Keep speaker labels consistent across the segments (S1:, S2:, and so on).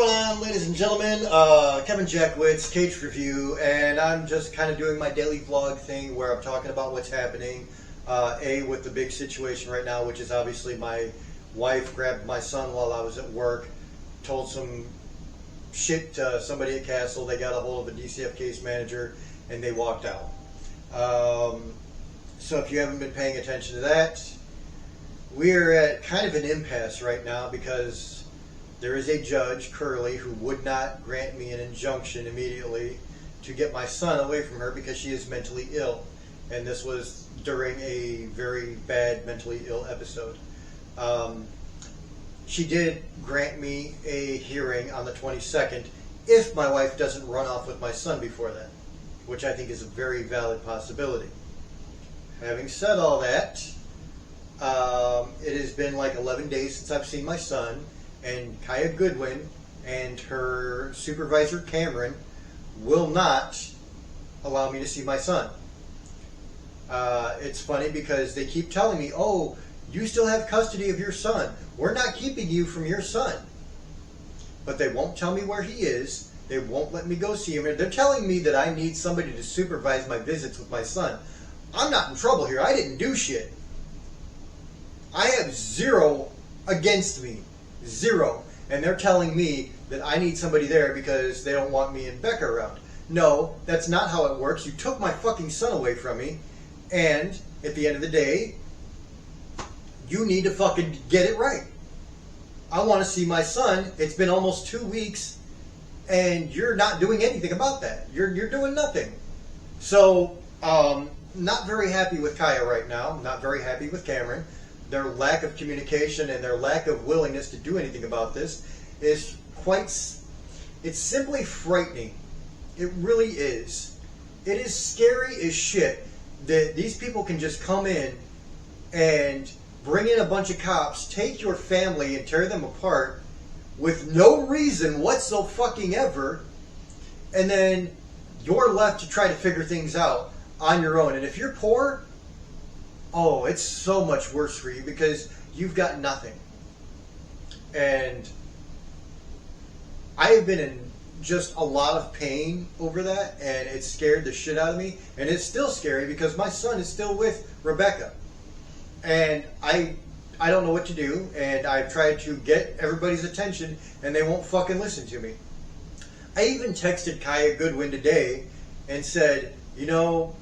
S1: going on, ladies and gentlemen? Kevin Jackwitz, Kaged Review, and I'm just kind of doing my daily vlog thing where I'm talking about what's happening. With the big situation right now, which is obviously my wife grabbed my son while I was at work, told some shit to somebody at Castle. They got a hold of a DCF case manager, and they walked out. So if you haven't been paying attention to that, we're at kind of an impasse right now because there is a judge, Curley, who would not grant me an injunction immediately to get my son away from her because she is mentally ill. And this was during a very bad mentally ill episode. She did grant me a hearing on the 22nd if my wife doesn't run off with my son before then, which I think is a very valid possibility. Having said all that, it has been like 11 days since I've seen my son, and Kaya Goodwin and her supervisor Cameron will not allow me to see my son. It's funny because they keep telling me, oh, you still have custody of your son. We're not keeping you from your son. But they won't tell me where he is. They won't let me go see him. They're telling me that I need somebody to supervise my visits with my son. I'm not in trouble here. I didn't do shit. I have zero against me. Zero. And they're telling me that I need somebody there because they don't want me and Becca around. No, that's not how it works. You took my fucking son away from me. And at the end of the day, you need to fucking get it right. I want to see my son. It's been almost 2 weeks, and you're not doing anything about that. You're doing nothing. So, not very happy with Kaya right now. Not very happy with Cameron. Their lack of communication and their lack of willingness to do anything about this is it's simply frightening. It really is. It is scary as shit that these people can just come in and bring in a bunch of cops, take your family and tear them apart with no reason whatsoever, and then you're left to try to figure things out on your own. And if you're poor, oh, it's so much worse for you because you've got nothing. And I have been in just a lot of pain over that, and it scared the shit out of me. And it's still scary because my son is still with Rebecca. And I don't know what to do, and I've tried to get everybody's attention, and they won't fucking listen to me. I even texted Kaya Goodwin today and said, you know,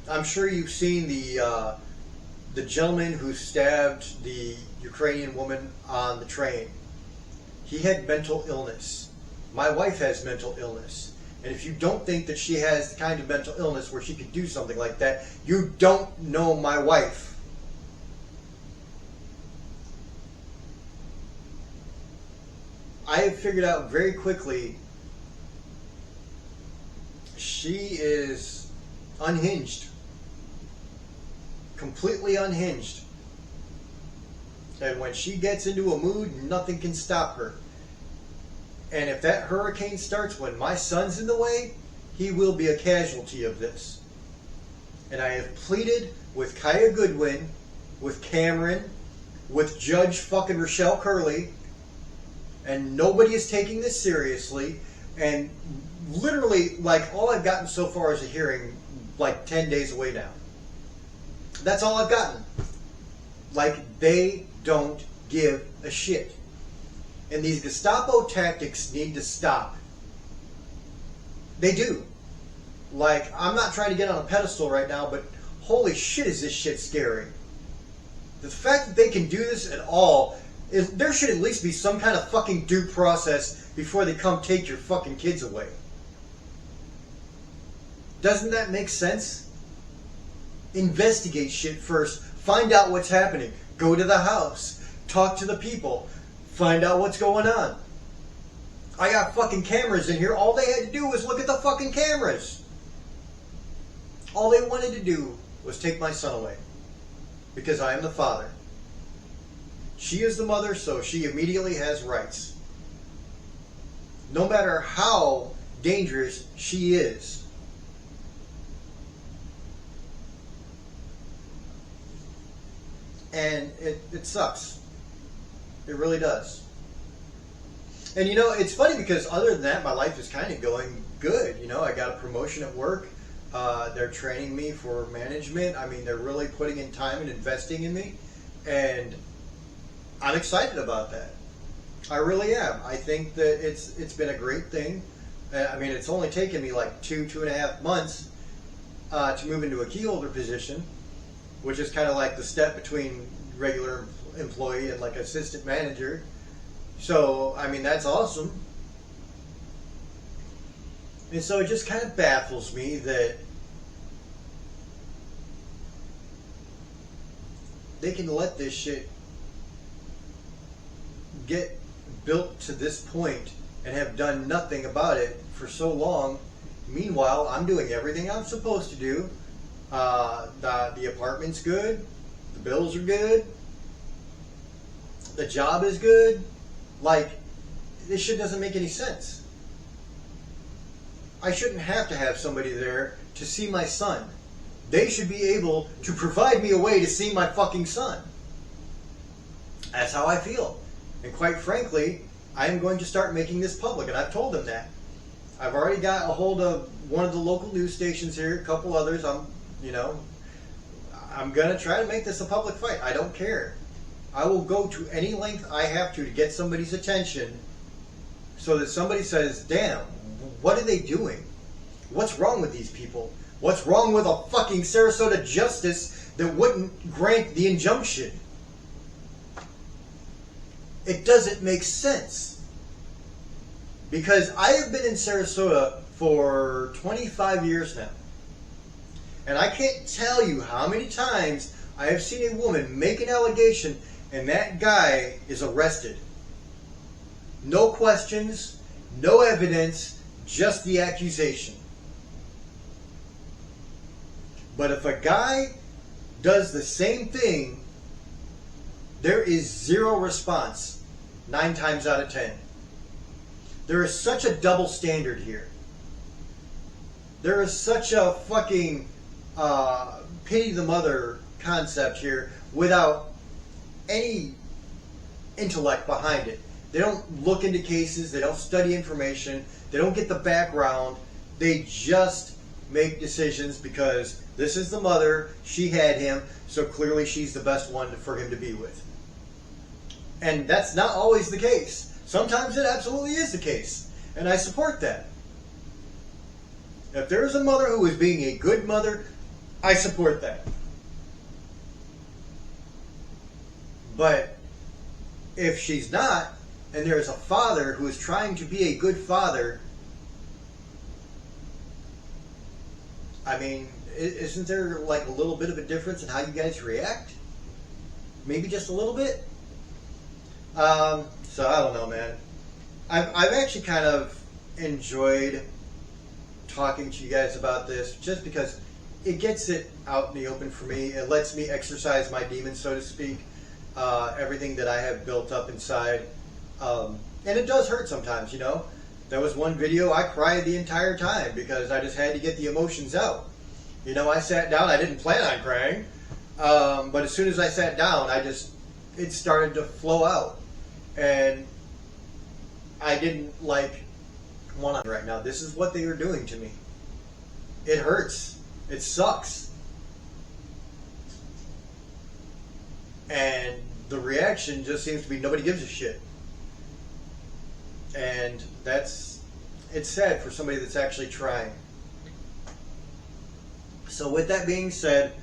S1: I'm sure you've seen the gentleman who stabbed the Ukrainian woman on the train. He had mental illness. My wife has mental illness. And if you don't think that she has the kind of mental illness where she could do something like that, you don't know my wife. I have figured out very quickly she is unhinged. Completely unhinged. And when she gets into a mood, nothing can stop her. And if that hurricane starts when my son's in the way, he will be a casualty of this. And I have pleaded with Kaya Goodwin, with Cameron, with Judge fucking Rochelle Curley, and nobody is taking this seriously. And literally, like, all I've gotten so far is a hearing, like 10 days away now. That's all I've gotten. Like, they don't give a shit. And these Gestapo tactics need to stop. They do. Like, I'm not trying to get on a pedestal right now, but holy shit is this shit scary. The fact that they can do this at all, there should at least be some kind of fucking due process before they come take your fucking kids away. Doesn't that make sense? Investigate shit first. Find out what's happening. Go to the house. Talk to the people. Find out what's going on. I got fucking cameras in here. All they had to do was look at the fucking cameras. All they wanted to do was take my son away. Because I am the father. She is the mother, so she immediately has rights. No matter how dangerous she is. And it sucks. It really does. And you know, it's funny because other than that, my life is kind of going good. You know, I got a promotion at work. They're training me for management. I mean, they're really putting in time and investing in me, and I'm excited about that. I really am. I think that it's been a great thing. I mean, it's only taken me like 2.5 months to move into a key holder position, which is kind of like the step between regular employee and like assistant manager. So, I mean, that's awesome. And so it just kind of baffles me that they can let this shit get built to this point and have done nothing about it for so long. Meanwhile, I'm doing everything I'm supposed to do. The apartment's good. The bills are good. The job is good. Like, this shit doesn't make any sense. I shouldn't have to have somebody there to see my son. They should be able to provide me a way to see my fucking son. That's how I feel. And quite frankly, I'm going to start making this public, and I've told them that. I've already got a hold of one of the local news stations here, a couple others. I'm gonna try to make this a public fight. I don't care. I will go to any length I have to get somebody's attention so that somebody says, damn, what are they doing? What's wrong with these people? What's wrong with a fucking Sarasota justice that wouldn't grant the injunction? It doesn't make sense. Because I have been in Sarasota for 25 years now. And I can't tell you how many times I have seen a woman make an allegation and that guy is arrested. No questions, no evidence, just the accusation. But if a guy does the same thing, there is zero response 9 times out of 10. There is such a double standard here. There is such a fucking pity the mother concept here without any intellect behind it. They don't look into cases, they don't study information, they don't get the background, they just make decisions because this is the mother, she had him, so clearly she's the best one for him to be with. And that's not always the case. Sometimes it absolutely is the case, and I support that. If there is a mother who is being a good mother, I support that. But if she's not, and there's a father who is trying to be a good father, I mean, isn't there like a little bit of a difference in how you guys react? Maybe just a little bit? So I don't know, man. I've actually kind of enjoyed talking to you guys about this just because it gets it out in the open for me. It lets me exercise my demons, so to speak. Everything that I have built up inside. And it does hurt sometimes, you know. There was one video I cried the entire time because I just had to get the emotions out. You know, I sat down, I didn't plan on crying. But as soon as I sat down, it started to flow out. And I didn't want to right now. This is what they are doing to me. It hurts. It sucks. And the reaction just seems to be nobody gives a shit. And it's sad for somebody that's actually trying. So with that being said,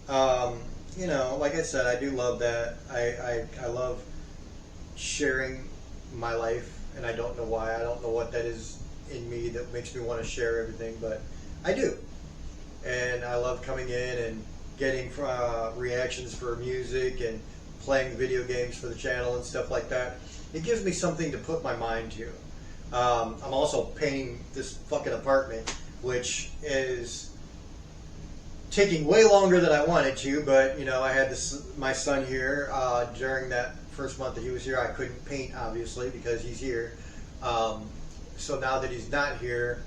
S1: you know, like I said, I do love that. I love sharing my life, and I don't know why. I don't know what that is in me that makes me want to share everything, but I do. And I love coming in and getting reactions for music and playing video games for the channel and stuff like that. It gives me something to put my mind to. I'm also painting this fucking apartment, which is taking way longer than I wanted to, but you know, I had my son here during that first month that he was here. I couldn't paint, obviously, because he's here. So now that he's not here,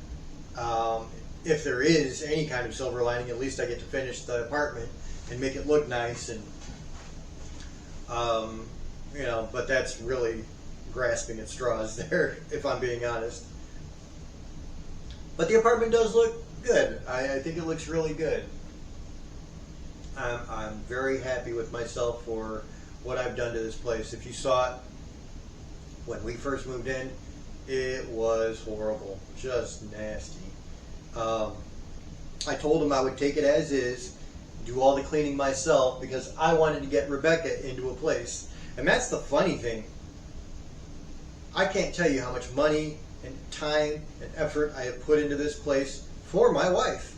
S1: if there is any kind of silver lining, at least I get to finish the apartment and make it look nice. And you know, but that's really grasping at straws there, if I'm being honest. But the apartment does look good. I think it looks really good. I'm very happy with myself for what I've done to this place. If you saw it when we first moved in, it was horrible, just nasty. I told him I would take it as is, do all the cleaning myself, because I wanted to get Rebecca into a place. And that's the funny thing. I can't tell you how much money and time and effort I have put into this place for my wife.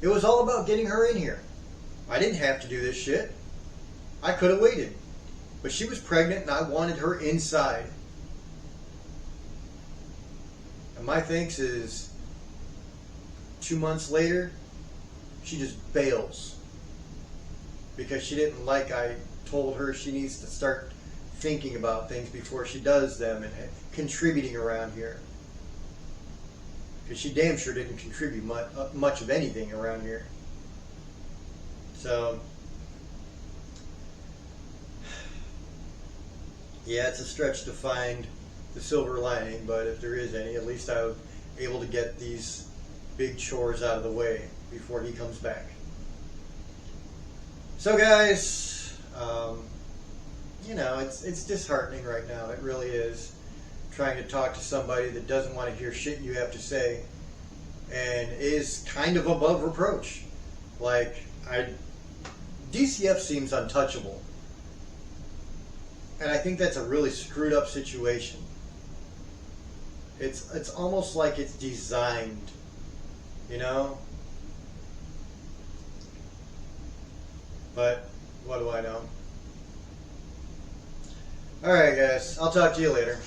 S1: It was all about getting her in here. I didn't have to do this shit. I could have waited. But she was pregnant and I wanted her inside. And my thanks is 2 months later, she just bails. Because she didn't like I told her she needs to start thinking about things before she does them and contributing around here. Because she damn sure didn't contribute much of anything around here. So, yeah, it's a stretch to find the silver lining, but if there is any, at least I was able to get these big chores out of the way before he comes back. So guys, you know, it's disheartening right now. It really is. Trying to talk to somebody that doesn't want to hear shit you have to say and is kind of above reproach. Like, DCF seems untouchable. And I think that's a really screwed up situation. It's almost like it's designed, you know? But what do I know? Alright guys, I'll talk to you later.